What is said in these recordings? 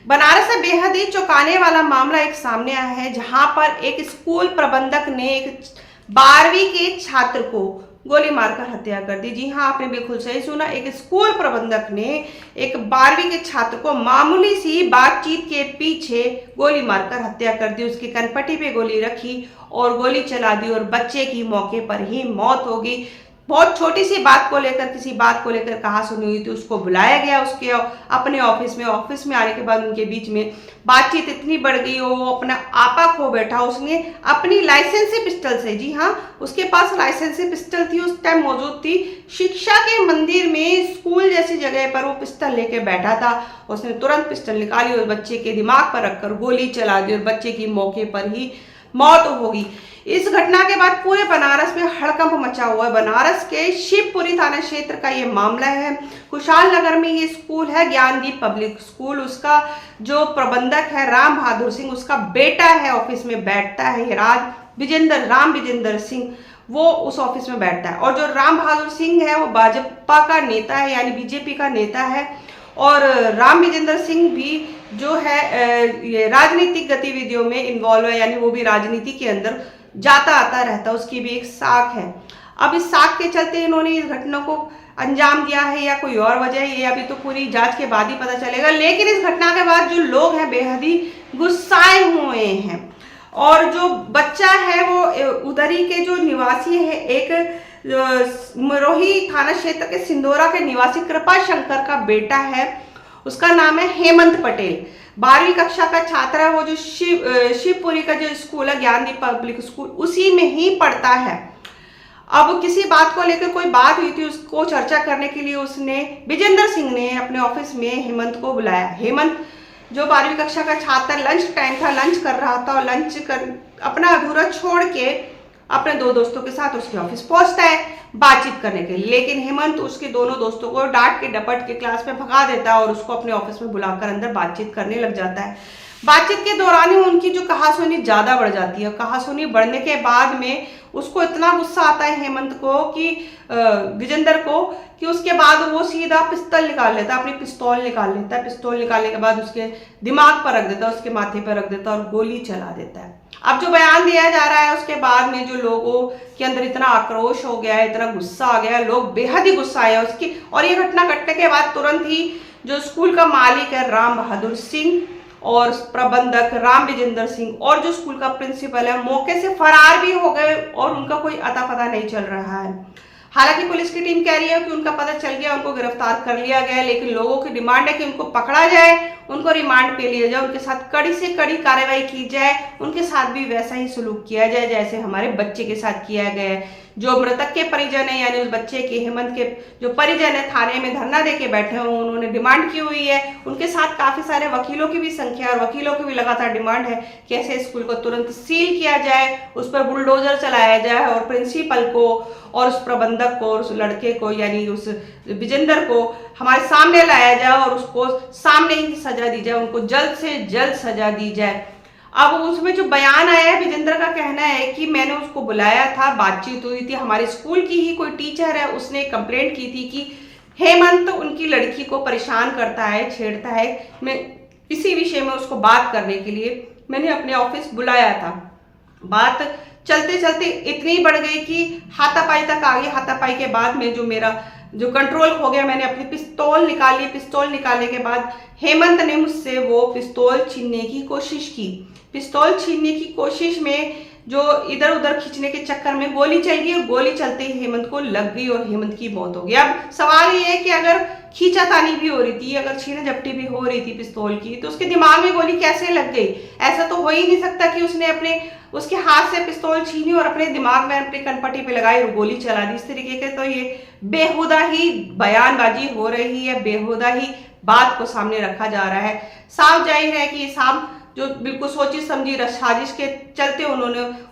बनारस से बेहद ही चौंकाने वाला मामला एक सामने आया है, जहां पर एक स्कूल प्रबंधक ने एक 12वीं के छात्र को गोली मारकर हत्या कर दी। जी हां, आपने बिल्कुल सही सुना। एक स्कूल प्रबंधक ने एक 12वीं के छात्र को मामूली सी बातचीत के पीछे गोली मारकर हत्या कर दी। उसकी कनपटी पे गोली रखी और गोली चला दी और बच्चे की मौके पर ही मौत हो गई। बहुत छोटी सी बात को लेकर, किसी बात को लेकर कहासुनी हुई थी। उसको बुलाया गया उसके अपने ऑफिस में आने के बाद उनके बीच में बातचीत इतनी बढ़ गई और वो अपना आपा खो बैठा। उसने अपनी लाइसेंसी पिस्टल से, जी हाँ, उसके पास लाइसेंसी पिस्टल थी, उस टाइम मौजूद थी। शिक्षा के मंदिर में, स्कूल जैसी जगह पर वो पिस्टल लेके बैठा था। उसने तुरंत पिस्टल निकाली और बच्चे के दिमाग पर रखकर गोली चला दी और बच्चे की मौके पर ही मौत होगी। इस घटना के बाद पूरे बनारस में हड़कंप मचा हुआ है। बनारस के शिवपुरी थाना क्षेत्र का ये मामला है। कुशाल नगर में ये स्कूल है, ज्ञानदीप पब्लिक स्कूल। उसका जो प्रबंधक है राम बहादुर सिंह, उसका बेटा है, ऑफिस में बैठता है। राम विजेंद्र सिंह, वो उस ऑफिस में बैठता है। और जो राम बहादुर सिंह है वो भाजपा का नेता है, यानी बीजेपी का नेता है। और राम विजेंद्र सिंह भी जो है ये राजनीतिक गतिविधियों में इन्वॉल्व है, यानी वो भी राजनीति के अंदर जाता आता रहता है। उसकी भी एक साख है। अब इस साख के चलते इन्होंने इस घटना को अंजाम दिया है या कोई और वजह है, ये अभी तो पूरी जांच के बाद ही पता चलेगा। लेकिन इस घटना के बाद जो लोग हैं बेहद ही गुस्साए हुए हैं। और जो बच्चा है वो उधरी के जो निवासी है, एक मरोही थाना क्षेत्र के सिंदोरा के निवासी कृपा शंकर का बेटा है। उसका नाम है हेमंत पटेल, 12वीं कक्षा का छात्र है। वो जो शिवपुरी का जो स्कूल है, ज्ञानदीप पब्लिक स्कूल, उसी में ही पढ़ता है। अब किसी बात को लेकर कोई बात हुई थी, उसको चर्चा करने के लिए विजेंद्र सिंह ने अपने ऑफिस में हेमंत को बुलाया। हेमंत जो 12वीं कक्षा का छात्र, लंच टाइम था, लंच कर रहा था और अपना अधूरा छोड़ के अपने दो दोस्तों के साथ उसके ऑफिस पहुंचता है बातचीत करने के लिए। लेकिन हेमंत उसके दोनों दोस्तों को डांट के डपट के क्लास में भगा देता है और उसको अपने ऑफिस में बुलाकर अंदर बातचीत करने लग जाता है। बातचीत के दौरान ही उनकी जो कहासुनी ज्यादा बढ़ जाती है। कहासुनी बढ़ने के बाद में उसको इतना गुस्सा आता है हेमंत को कि विजेंद्र को, कि उसके बाद वो सीधा पिस्तौल निकाल लेता है, अपनी पिस्तौल निकाल लेता है। पिस्तौल निकालने के बाद उसके दिमाग पर रख देता है, उसके माथे पर रख देता है और गोली चला देता है। अब जो बयान दिया जा रहा है उसके बाद में जो लोगों के अंदर इतना आक्रोश हो गया है, इतना गुस्सा आ गया है, लोग बेहद ही गुस्सा आया उसकी। और ये घटना घटने के बाद तुरंत ही जो स्कूल का मालिक है राम बहादुर सिंह और प्रबंधक राम विजेंद्र सिंह और जो स्कूल का प्रिंसिपल है मौके से फरार भी हो गए और उनका कोई अता पता नहीं चल रहा है। हालांकि पुलिस की टीम कह रही है कि उनका पता चल गया, उनको गिरफ्तार कर लिया गया, लेकिन लोगों की डिमांड है कि उनको पकड़ा जाए, उनको रिमांड पे लिया जाए, उनके साथ कड़ी से कड़ी कार्रवाई की जाए, उनके साथ भी वैसा ही सलूक किया जाए जैसे हमारे बच्चे के साथ किया गया है। जो मृतक के परिजन है, यानी उस बच्चे के, हेमंत के जो परिजन है, थाने में धरना देके बैठे हुए, उन्होंने डिमांड की हुई है। उनके साथ काफी सारे वकीलों की भी संख्या और वकीलों की भी लगातार डिमांड है कि ऐसे स्कूल को तुरंत सील किया जाए, उस पर बुलडोजर चलाया जाए और प्रिंसिपल को और उस प्रबंधक को और उस लड़के को, यानी उस विजेंद्र को हमारे सामने लाया जाए और उसको सामने ही सजा दी जाए, उनको जल्द से जल्द सजा दी जाए। अब उसमें जो बयान आया है, विजेंद्र का कहना है कि मैंने उसको बुलाया था, बातचीत हुई थी, हमारे स्कूल की ही कोई टीचर है, उसने कंप्लेंट की थी कि हेमंत उनकी लड़की को परेशान करता है, छेड़ता है। मैं इसी विषय में उसको बात करने के लिए मैंने अपने ऑफिस बुलाया था। बात चलते चलते इतनी बढ़ गई कि हाथापाई तक आ गई। हाथापाई के बाद में जो मेरा कंट्रोल हो गया, मैंने अपनी पिस्तौल निकाली। पिस्तौल निकालने के बाद हेमंत ने मुझसे वो पिस्तौल छीनने की कोशिश की। पिस्तौल छीनने की कोशिश में जो इधर उधर खींचने के चक्कर में गोली चल गई और गोली चलते ही हेमंत को लग गई और हेमंत की मौत हो गई। अब सवाल ये है कि अगर खींचातानी भी हो रही थी, अगर छीना झपटी भी हो रही थी पिस्तौल की, तो उसके दिमाग में गोली कैसे लग गई? ऐसा तो हो ही नहीं सकता कि उसने उसके हाथ से पिस्तौल छीनी और अपने दिमाग में, अपनी कनपट्टी पे लगाई और गोली चला दी। इस तरीके के तो ये बेहुदा ही बयानबाजी हो रही है, बेहुदा ही बात को सामने रखा जा रहा है। साफ जाहिर है कि साहब जो बिल्कुल सोची समझी साजिश के चलते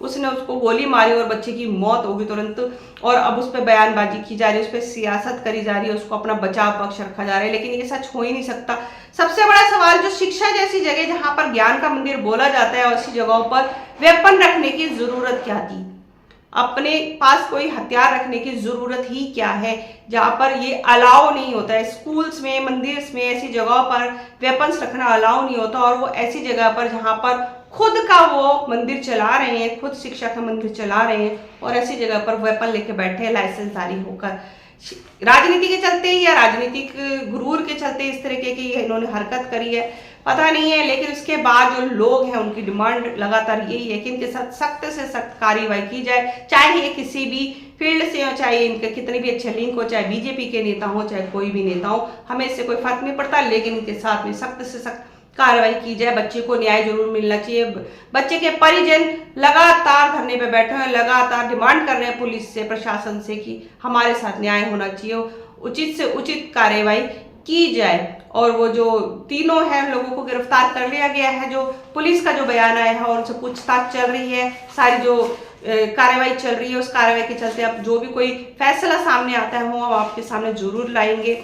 उसने उसको गोली मारी और बच्चे की मौत होगी तुरंत। और अब उस पर बयानबाजी की जा रही है, उस पर सियासत करी जा रही है, उसको अपना बचाव पक्ष रखा जा रहा है, लेकिन ये सच हो ही नहीं सकता। सबसे बड़ा सवाल, जो शिक्षा जैसी जगह जहां पर ज्ञान का मंदिर बोला जाता है, ऐसी जगहों पर वेपन रखने की जरूरत क्या थी? अपने पास कोई हथियार रखने की जरूरत ही क्या है, जहां पर ये अलाउ नहीं होता है। स्कूल्स में, मंदिर में, ऐसी जगहों पर वेपन्स रखना अलाउ नहीं होता, और वो ऐसी जगह पर जहां पर खुद का वो मंदिर चला रहे हैं, खुद शिक्षा का मंदिर चला रहे हैं, और ऐसी जगह पर वेपन लेके बैठे हैं लाइसेंसधारी होकर। राजनीति के चलते या राजनीतिक गुरूर के चलते इस तरीके की इन्होंने हरकत करी है, पता नहीं है। लेकिन उसके बाद जो लोग हैं उनकी डिमांड लगातार यही है कि इनके साथ सख्त से सख्त कार्रवाई की जाए, चाहे ये किसी भी फील्ड से हो, चाहे इनके कितने भी अच्छे लिंक हो, चाहे बीजेपी के नेता हो, चाहे कोई भी नेता हो, हमें इससे कोई फर्क नहीं पड़ता। लेकिन इनके साथ में सख्त से सख्त कार्रवाई की जाए। बच्चे को न्याय जरूर मिलना चाहिए। बच्चे के परिजन लगातार धरने पे बैठे हैं, लगातार डिमांड कर रहे हैं पुलिस से, प्रशासन से कि हमारे साथ न्याय होना चाहिए, उचित से उचित कार्रवाई की जाए। और वो जो तीनों हैं लोगों को गिरफ्तार कर लिया गया है, जो पुलिस का जो बयान आया है और उनसे पूछताछ चल रही है, सारी जो कार्रवाई चल रही है, उस कार्रवाई के चलते अब जो भी कोई फैसला सामने आता है वो हम आपके सामने जरूर लाएंगे।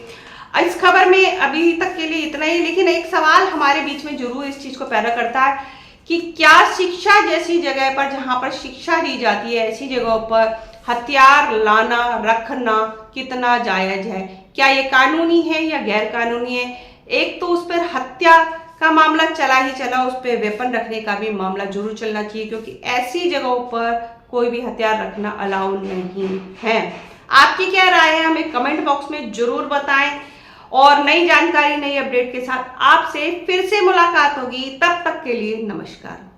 इस खबर में अभी तक के लिए इतना ही, लेकिन एक सवाल हमारे बीच में जरूर इस चीज को पैदा करता है कि क्या शिक्षा जैसी जगह पर, जहां पर शिक्षा दी जाती है, ऐसी जगहों पर हथियार लाना, रखना कितना जायज है? क्या ये कानूनी है या गैर कानूनी है? एक तो उस पर हत्या का मामला चला ही चला, उस पर वेपन रखने का भी मामला जरूर चलना चाहिए, क्योंकि ऐसी जगहों पर कोई भी हथियार रखना अलाउ नहीं है। आपकी क्या राय है हमें कमेंट बॉक्स में जरूर बताएं, और नई जानकारी, नई अपडेट के साथ आपसे फिर से मुलाकात होगी। तब तक के लिए नमस्कार।